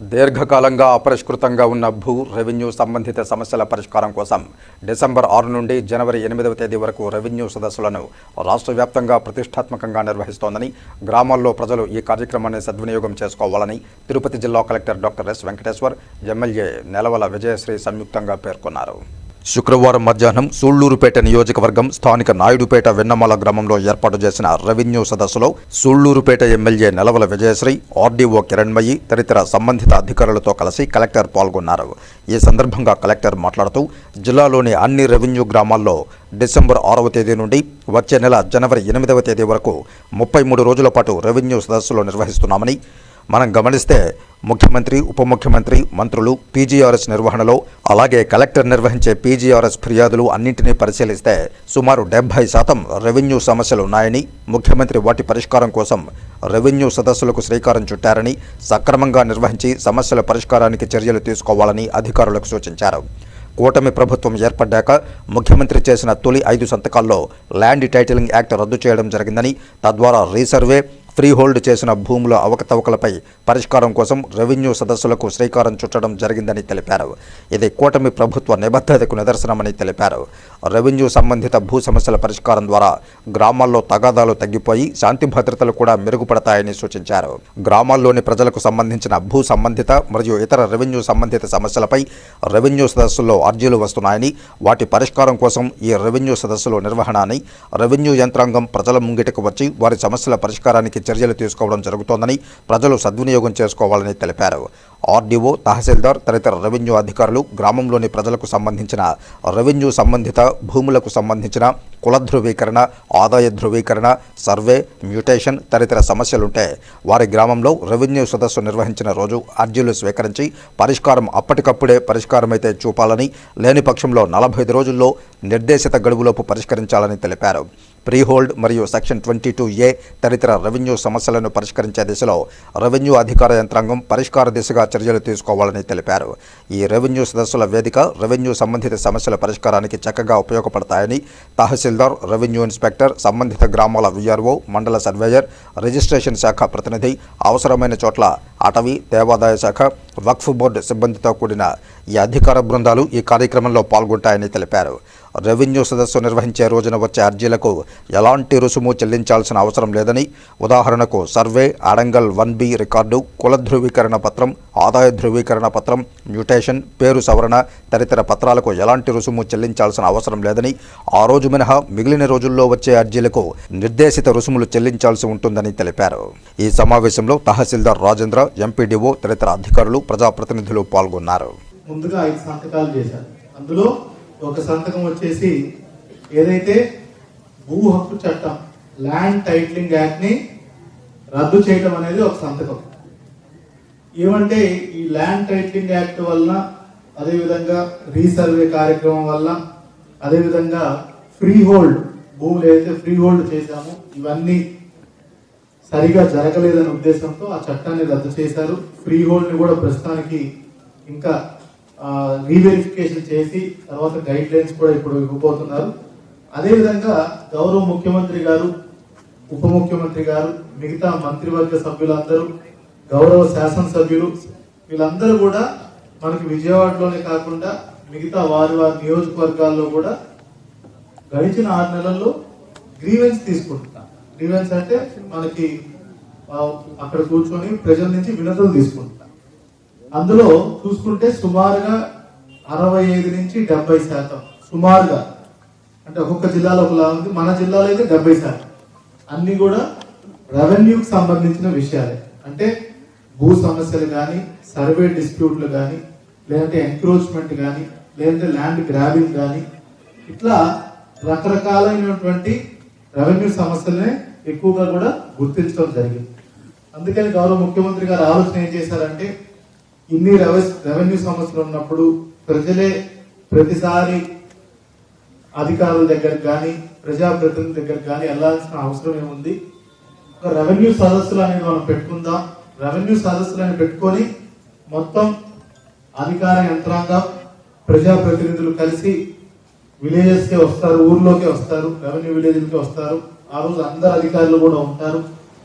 దీర్ఘకాలంగా అపరిష్కృతంగా ఉన్న రెవెన్యూ సంబంధిత సమస్యల పరిష్కారం కోసం డిసెంబర్ 6 నుండి జనవరి 8వ తేదీ వరకు రెవెన్యూ సదస్సులను రాష్ట్ర వ్యాప్తంగా ప్రతిష్టాత్మకంగా నిర్వహిస్తోందని, గ్రామాల్లో ప్రజలు ఈ కార్యక్రమాన్ని సద్వినియోగం చేసుకోవాలని తిరుపతి జిల్లా collector doctor S Venkateshwar, MLA Nelavala Vijayasri సంయుక్తంగా పేర్కొన్నారు. శుక్రవారం మధ్యాహ్నం సూళ్లూరుపేట నియోజకవర్గం స్థానిక నాయుడుపేట వెన్నమాల గ్రామంలో ఏర్పాటు చేసిన రెవెన్యూ సదస్సులో సూళ్లూరుపేట ఎమ్మెల్యే నెలవల విజయశ్రీ, ఆర్డీఓ కిరణ్మయి తదితర సంబంధిత అధికారులతో కలిసి కలెక్టర్ పాల్గొన్నారు. ఈ సందర్భంగా కలెక్టర్ మాట్లాడుతూ, జిల్లాలోని అన్ని రెవెన్యూ గ్రామాల్లో డిసెంబర్ 6వ తేదీ నుండి వచ్చే నెల జనవరి 8వ తేదీ వరకు 33 రోజుల పాటు రెవెన్యూ సదస్సులు నిర్వహిస్తున్నామని, మనం గమనిస్తే ముఖ్యమంత్రి, ఉప ముఖ్యమంత్రి, మంత్రులు పీజీఆర్ఎస్ నిర్వహణలో, అలాగే కలెక్టర్ నిర్వహించే పీజీఆర్ఎస్ ఫిర్యాదులు అన్నింటినీ పరిశీలిస్తే సుమారు 70% రెవెన్యూ సమస్యలు ఉన్నాయని, ముఖ్యమంత్రి వాటి పరిష్కారం కోసం రెవెన్యూ సదస్సులకు శ్రీకారం చుట్టారని, సక్రమంగా నిర్వహించి సమస్యల పరిష్కారానికి చర్యలు తీసుకోవాలని అధికారులకు సూచించారు. కూటమి ప్రభుత్వం ఏర్పడ్డాక ముఖ్యమంత్రి చేసిన తొలి 5 సంతకాల్లో ల్యాండ్ టైటిలింగ్ యాక్ట్ రద్దు చేయడం జరిగిందని, తద్వారా రీసర్వే, ఫ్రీ హోల్డ్ చేసిన భూముల అవకతవకలపై పరిష్కారం కోసం రెవెన్యూ సదస్సులకు శ్రీకారం చుట్టడం జరిగిందని తెలిపారు. ఇది కూటమి ప్రభుత్వ నిబద్ధతకు నిదర్శనమని తెలిపారు. రెవెన్యూ సంబంధిత భూ సమస్యల పరిష్కారం ద్వారా గ్రామాల్లో తగాదాలు తగ్గిపోయి శాంతి భద్రతలు కూడా మెరుగుపడతాయని సూచించారు. గ్రామాల్లోని ప్రజలకు సంబంధించిన భూ సంబంధిత మరియు ఇతర రెవెన్యూ సంబంధిత సమస్యలపై రెవెన్యూ సదస్సుల్లో అర్జీలు వస్తున్నాయని, వాటి పరిష్కారం కోసం ఈ రెవెన్యూ సదస్సుల నిర్వహణ అని, రెవెన్యూ యంత్రాంగం ప్రజల ముంగిటకు వచ్చి వారి సమస్యల పరిష్కారానికి చర్యలు తీసుకోవడం జరుగుతోందని ప్రజలు సద్వినియోగం చేసుకోవాలని తెలిపారు. ఆర్డీఓ, తహసీల్దార్ తదితర రెవెన్యూ అధికారులు గ్రామంలోని ప్రజలకు సంబంధించిన రెవెన్యూ సంబంధిత భూములకు సంబంధించిన కుల ధృవీకరణ, ఆదాయ ధృవీకరణ, సర్వే, మ్యూటేషన్ తదితర సమస్యలుంటే వారి గ్రామంలో రెవెన్యూ సదస్సు నిర్వహించిన రోజు అర్జీలు స్వీకరించి పరిష్కారం అప్పటికప్పుడే పరిష్కారమైతే చూపాలని, లేని పక్షంలో 45 రోజుల్లో నిర్దేశిత గడువులోపు పరిష్కరించాలని తెలిపారు. ప్రీహోల్డ్ మరియు సెక్షన్ 22A తదితర రెవెన్యూ సమస్యలను పరిష్కరించే దిశలో రెవెన్యూ అధికార యంత్రాంగం పరిష్కార దిశగా చర్యలు తీసుకోవాలని తెలిపారు. ఈ రెవెన్యూ సదస్సుల వేదిక రెవెన్యూ సంబంధిత సమస్యల పరిష్కారానికి చక్కగా ఉపయోగపడతాయని తహసీల్దార్, రెవెన్యూ ఇన్స్పెక్టర్, సంబంధిత గ్రామాల వీఆర్ఓ, మండల సర్వేయర్, రిజిస్ట్రేషన్ శాఖ ప్రతినిధి, అవసరమైన చోట్ల అటవీ, దేవాదాయ శాఖ, వక్ఫ్ బోర్డు సిబ్బందితో కూడిన ఈ అధికార బృందాలు ఈ కార్యక్రమంలో పాల్గొంటాయని తెలిపారు. రెవెన్యూ సదస్సు నిర్వహించే రోజున వచ్చే అర్జీలకు ఎలాంటి రుసుము చెల్లించాల్సిన అవసరం లేదని, ఉదాహరణకు సర్వే, అడంగల్ 1B రికార్డు, కుల ధృవీకరణ పత్రం, ఆదాయ ధృవీకరణ పత్రం, మ్యూటేషన్, పేరు సవరణ తదితర పత్రాలకు ఎలాంటి రుసుము చెల్లించాల్సిన అవసరం లేదని, ఆ రోజు మినహా మిగిలిన రోజుల్లో వచ్చే అర్జీలకు నిర్దేశిత రుసుములు చెల్లించాల్సి ఉంటుందని తెలిపారు. ఈ సమావేశంలో తహసీల్దార్ రాజేంద్ర, ఎంపీడీఓ తదితర అధికారులు, ప్రజాప్రతినిధులు పాల్గొన్నారు. ముందుగా 5 సంతకాలు చేశారు. అందులో ఒక సంతకం వచ్చేసి ఏదైతే భూ హక్కు చట్టం, ల్యాండ్ టైటిలింగ్ యాక్ట్ ని రద్దు చేయడం అనేది ఒక సంతకం. ఏమంటే ఈ ల్యాండ్ టైటిలింగ్ యాక్ట్ వల్ల, అదేవిధంగా రీసర్వే కార్యక్రమం వల్ల, అదేవిధంగా ఫ్రీ హోల్డ్ భూములు ఏదైతే ఫ్రీ హోల్డ్ చేశామో ఇవన్నీ సరిగా జరగలేదనే ఉద్దేశంతో ఆ చట్టాన్ని రద్దు చేశారు. ఫ్రీ హోల్డ్ ని కూడా ప్రస్తుతానికి ఇంకా రీవెరిఫికేషన్ చేసి తర్వాత గైడ్ లైన్స్ కూడా ఇప్పుడు ఇవ్వబోతున్నారు. అదేవిధంగా గౌరవ ముఖ్యమంత్రి గారు, ఉప ముఖ్యమంత్రి గారు, మిగతా మంత్రివర్గ సభ్యులందరూ, గౌరవ శాసనసభ్యులు వీళ్ళందరూ కూడా మనకి విజయవాడలోనే కాకుండా మిగతా వారి నియోజకవర్గాల్లో కూడా గడిచిన 6 నెలల్లో గ్రీవెన్స్ తీసుకుంటున్నాం. గ్రీవెన్స్ అంటే మనకి అక్కడ కూర్చొని ప్రజల నుంచి వినతులు తీసుకుంటున్నాం. అందులో చూసుకుంటే సుమారుగా 65 నుంచి 70% సుమారుగా, అంటే ఒక్కొక్క జిల్లాలో ఒకలా ఉంది. మన జిల్లాలో అయితే 70% అన్ని కూడా రెవెన్యూకి సంబంధించిన విషయాలే. అంటే భూ సమస్యలు కానీ, సర్వే డిస్ప్యూట్లు కానీ, లేదంటే ఎంక్రోచ్మెంట్ కానీ, లేదంటే ల్యాండ్ గ్రాబింగ్ కానీ, ఇట్లా రకరకాలైనటువంటి రెవెన్యూ సమస్యలనే ఎక్కువగా కూడా గుర్తించడం జరిగింది. అందుకని గౌరవ ముఖ్యమంత్రి గారు ఆలోచన ఏం చేశారంటే, ఇన్ని రెవెన్యూ సమస్యలు ఉన్నప్పుడు ప్రజలే ప్రతిసారి అధికారుల దగ్గరకు కానీ, ప్రజాప్రతినిధుల దగ్గరకు కానీ వెళ్లాల్సిన అవసరం ఏముంది, ఒక రెవెన్యూ సదస్సులు అనేది మనం పెట్టుకుందాం. రెవెన్యూ సదస్సులను పెట్టుకొని మొత్తం అధికార యంత్రాంగం, ప్రజాప్రతినిధులు కలిసి విలేజెస్కే వస్తారు, ఊర్లోకే వస్తారు, రెవెన్యూ విలేజ్లకే వస్తారు. ఆ రోజు అందరు అధికారులు కూడా ఉంటారు.